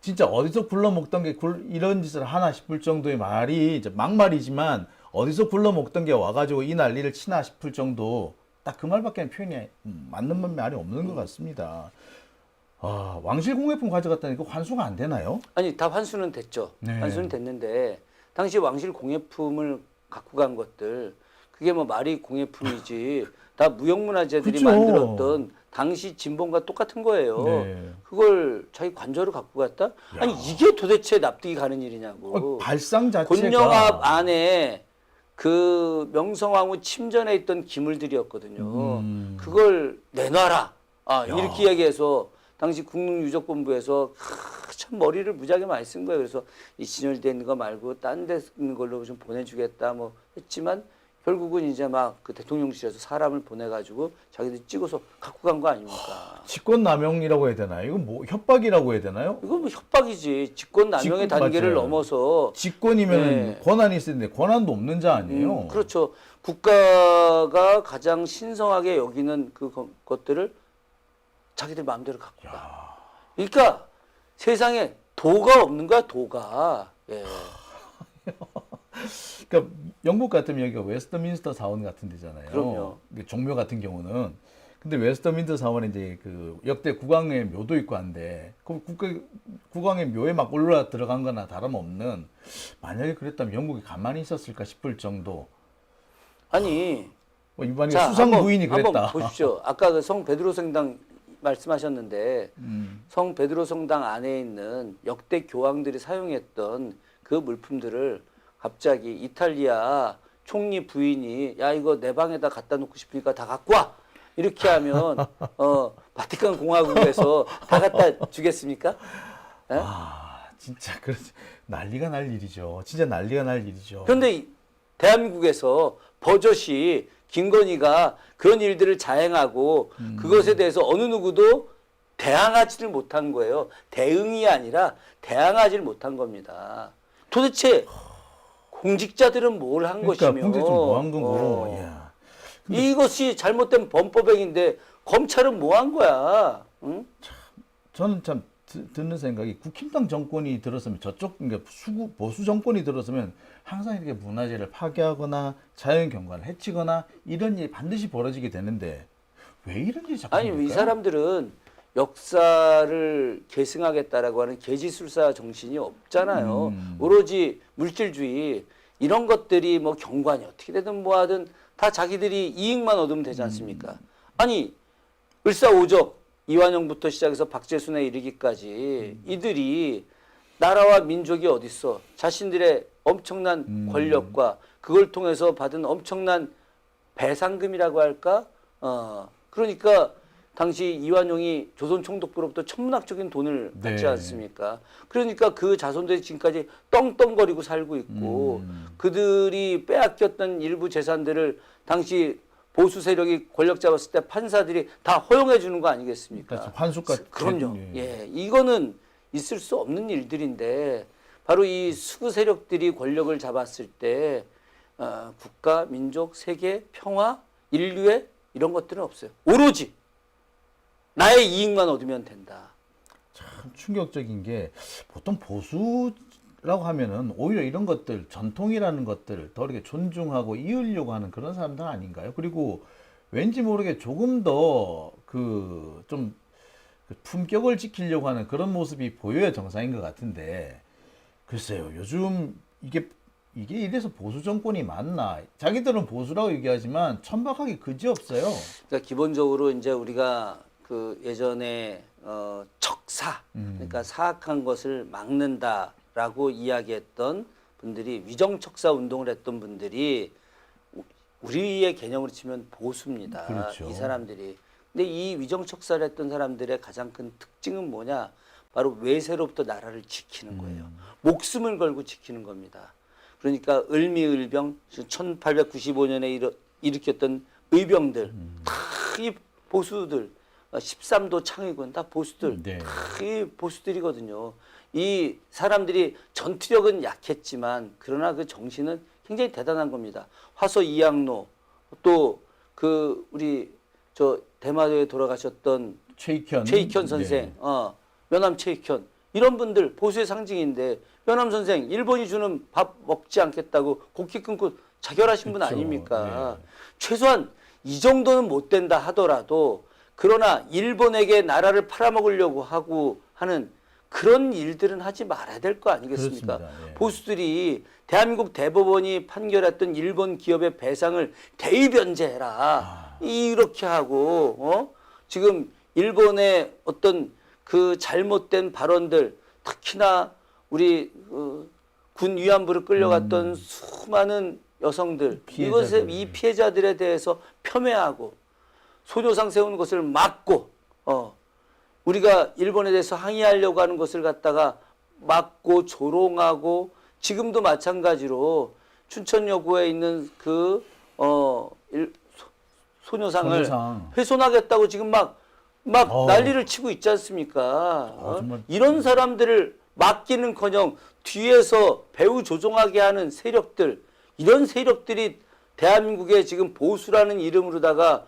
진짜 어디서 굴러먹던 게 이런 짓을 하나 싶을 정도의 말이 이제 막말이지만 어디서 굴러먹던 게 와가지고 이 난리를 치나 싶을 정도 딱 그 말밖에 표현이 맞는 말이 없는 것 같습니다. 아, 왕실 공예품 가져갔다니까 환수가 안 되나요? 아니, 다 환수는 됐죠. 네. 환수는 됐는데, 당시 왕실 공예품을 갖고 간 것들, 그게 뭐 말이 공예품이지, 다 무형문화재들이 그쵸. 만들었던 당시 진본과 똑같은 거예요. 네. 그걸 자기 관저로 갖고 갔다? 아니, 이게 도대체 납득이 가는 일이냐고. 발상 자체가 곤영합 안에 그 명성황후 침전에 있던 기물들이었거든요. 그걸 내놔라. 아, 이렇게 이야기해서 당시 국립유적본부에서 참 머리를 무지하게 많이 쓴 거예요. 그래서 이 진열된 거 말고 딴 데 있는 걸로 좀 보내주겠다 뭐 했지만 결국은 이제 막 그 대통령실에서 사람을 보내가지고 자기들 찍어서 갖고 간 거 아닙니까? 직권남용이라고 해야 되나요? 이건 뭐 협박이라고 해야 되나요? 이건 뭐 협박이지. 직권남용의 직권, 단계를 맞아요. 넘어서 직권이면 네. 권한이 있을 텐데 권한도 없는 자 아니에요? 그렇죠. 국가가 가장 신성하게 여기는 것들을 자기들 마음대로 갖고 가. 그러니까 세상에 도가 없는 거야, 도가. 예. 그러니까 영국 같으면 여기가 웨스트민스터 사원 같은 데잖아요. 그럼요. 이게 종묘 같은 경우는. 근데 웨스트민스터 사원에 이제 그 역대 국왕의 묘도 있고 한데 그 국왕의 묘에 막 올라 들어간 거나 다름없는 만약에 그랬다면 영국이 가만히 있었을까 싶을 정도. 아니, 뭐 만약에 자, 수상 한번, 부인이 그랬다. 한번 보십시오. 아까 그 성 베드로 성당 말씀하셨는데 성 베드로 성당 안에 있는 역대 교황들이 사용했던 그 물품들을 갑자기 이탈리아 총리 부인이 야 이거 내 방에다 갖다 놓고 싶으니까 다 갖고 와 이렇게 하면 바티칸 공화국에서 다 갖다 주겠습니까? 예? 아, 진짜 난리가 날 일이죠. 진짜 난리가 날 일이죠. 그런데 대한민국에서 버젓이 김건희가 그런 일들을 자행하고 그것에 대해서 어느 누구도 대항하지를 못한 거예요. 대응이 아니라 대항하지를 못한 겁니다. 도대체 공직자들은 뭘 한 그러니까 것이며 공직자 뭐 한 거고. 이야. 이것이 잘못된 범법행위인데 검찰은 뭐 한 거야? 응? 저는 참 듣는 생각이 국힘당 정권이 들었으면 저쪽 그러니까 보수 정권이 들었으면 항상 이렇게 문화재를 파괴하거나 자연 경관을 해치거나 이런 일이 반드시 벌어지게 되는데 왜 이런 일이 자꾸 아니 이 생길까요? 사람들은 역사를 계승하겠다라고 하는 계지술사 정신이 없잖아요. 오로지 물질주의 이런 것들이 뭐 경관이 어떻게 되든 뭐 하든 다 자기들이 이익만 얻으면 되지 않습니까? 아니 을사오적 이완용부터 시작해서 박재순에 이르기까지 이들이 나라와 민족이 어딨어? 자신들의 엄청난 권력과 그걸 통해서 받은 엄청난 배상금이라고 할까? 그러니까 당시 이완용이 조선총독부로부터 천문학적인 돈을 받지 네. 않습니까? 그러니까 그 자손들이 지금까지 떵떵거리고 살고 있고 그들이 빼앗겼던 일부 재산들을 당시 보수 세력이 권력 잡았을 때 판사들이 다 허용해 주는 거 아니겠습니까? 그렇죠. 환수까지. 그럼요. 예. 예, 이거는 있을 수 없는 일들인데 바로 이 수구 세력들이 권력을 잡았을 때 국가, 민족, 세계, 평화, 인류의 이런 것들은 없어요. 오로지 나의 이익만 얻으면 된다. 참 충격적인 게 보통 보수라고 하면은 오히려 이런 것들 전통이라는 것들을 더 이렇게 존중하고 이으려고 하는 그런 사람들 아닌가요? 그리고 왠지 모르게 조금 더 좀 품격을 지키려고 하는 그런 모습이 보여야 정상인 것 같은데 글쎄요 요즘 이게 이래서 보수 정권이 맞나? 자기들은 보수라고 얘기하지만 천박하기 그지없어요. 그러니까 기본적으로 이제 우리가 그 예전에 척사 그러니까 사악한 것을 막는다라고 이야기했던 분들이 위정척사 운동을 했던 분들이 우리의 개념으로 치면 보수입니다. 그렇죠. 이 사람들이. 근데 이 위정척사를 했던 사람들의 가장 큰 특징은 뭐냐? 바로 외세로부터 나라를 지키는 거예요. 목숨을 걸고 지키는 겁니다. 그러니까 을미을병 1895년에 일으켰던 의병들 다 이 보수들 13도 창의군 다 보수들 네. 다 이 보수들이거든요. 이 사람들이 전투력은 약했지만 그러나 그 정신은 굉장히 대단한 겁니다. 화서 이양로 또 그 우리 저 대마도에 돌아가셨던 최익현 선생, 네. 면함 최익현 이런 분들 보수의 상징인데 면함 선생 일본이 주는 밥 먹지 않겠다고 국기 끊고 자결하신 분 그렇죠. 아닙니까? 네. 최소한 이 정도는 못 된다 하더라도 그러나 일본에게 나라를 팔아먹으려고 하고 하는 그런 일들은 하지 말아야 될 거 아니겠습니까? 그렇습니다. 예. 보수들이 대한민국 대법원이 판결했던 일본 기업의 배상을 대의변제해라. 이렇게 하고 지금 일본의 어떤 그 잘못된 발언들 특히나 우리 군 위안부를 끌려갔던 수많은 여성들 피해자들. 이 피해자들에 대해서 폄훼하고 소녀상 세우는 것을 막고 우리가 일본에 대해서 항의하려고 하는 것을 갖다가 막고 조롱하고 지금도 마찬가지로 춘천여고에 있는 그 소녀상을 소녀상. 훼손하겠다고 지금 막 어우. 난리를 치고 있지 않습니까? 정말. 이런 사람들을 맡기는커녕 뒤에서 배후 조종하게 하는 세력들 이런 세력들이 대한민국의 지금 보수라는 이름으로다가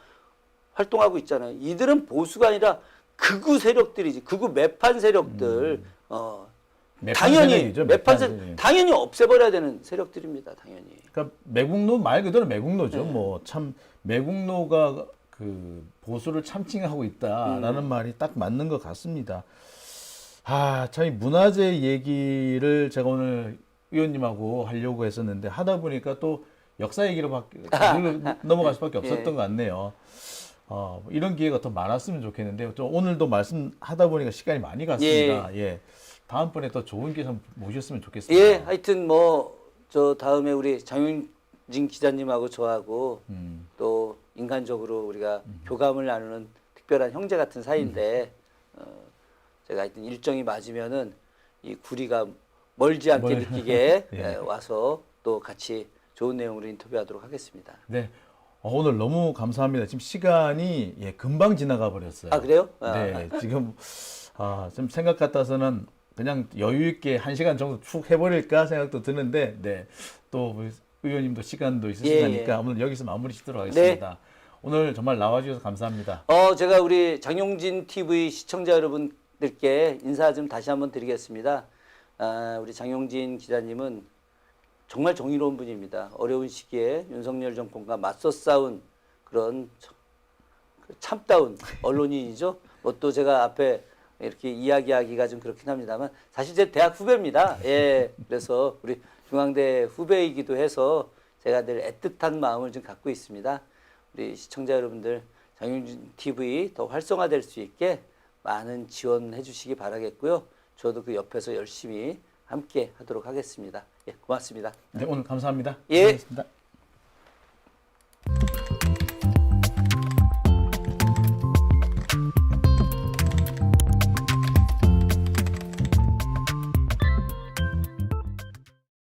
활동하고 있잖아요. 이들은 보수가 아니라 극우 세력들이지. 극우 매판 세력들. 당연히 세력이죠, 매판 세력. 세력 당연히 없애버려야 되는 세력들입니다. 당연히. 그러니까 매국노 말 그대로 매국노죠. 뭐 참 매국노가 그 보수를 참칭하고 있다라는 말이 딱 맞는 것 같습니다. 참 이 문화재 얘기를 제가 오늘 의원님하고 하려고 했었는데 하다 보니까 또 역사 얘기로 넘어갈 수밖에 없었던 것 같네요. 이런 기회가 더 많았으면 좋겠는데요. 또 오늘도 말씀하다 보니까 시간이 많이 갔습니다. 예. 다음번에 더 좋은 기회 좀 모셨으면 좋겠습니다. 예, 하여튼 저 다음에 우리 장윤진 기자님하고 저하고 또 인간적으로 우리가 교감을 나누는 특별한 형제 같은 사이인데 제가 하여튼 일정이 맞으면은 이 구리가 멀지 않게 느끼게 예. 와서 또 같이 좋은 내용으로 인터뷰하도록 하겠습니다. 네. 오늘 너무 감사합니다. 지금 시간이 금방 지나가 버렸어요. 아, 그래요? 네. 지금 좀 생각 같아서는 그냥 여유 있게 1시간 정도 쭉 해버릴까 생각도 드는데, 네. 또 의원님도 시간도 있으시니까 오늘 여기서 마무리 짓도록 하겠습니다. 오늘 정말 나와주셔서 감사합니다. 제가 우리 장용진 TV 시청자 여러분들께 인사 좀 다시 한번 드리겠습니다. 우리 장용진 기자님은 정말 정의로운 분입니다. 어려운 시기에 윤석열 정권과 맞서 싸운 그런 참다운 언론인이죠. 또 제가 앞에 이렇게 이야기하기가 좀 그렇긴 합니다만 사실 제 대학 후배입니다. 예, 그래서 우리 중앙대 후배이기도 해서 제가 늘 애틋한 마음을 좀 갖고 있습니다. 우리 시청자 여러분들 장윤진 TV 더 활성화될 수 있게 많은 지원해 주시기 바라겠고요. 저도 그 옆에서 열심히 함께 하도록 하겠습니다. 예, 고맙습니다. 네, 오늘 감사합니다. 예. 고맙습니다.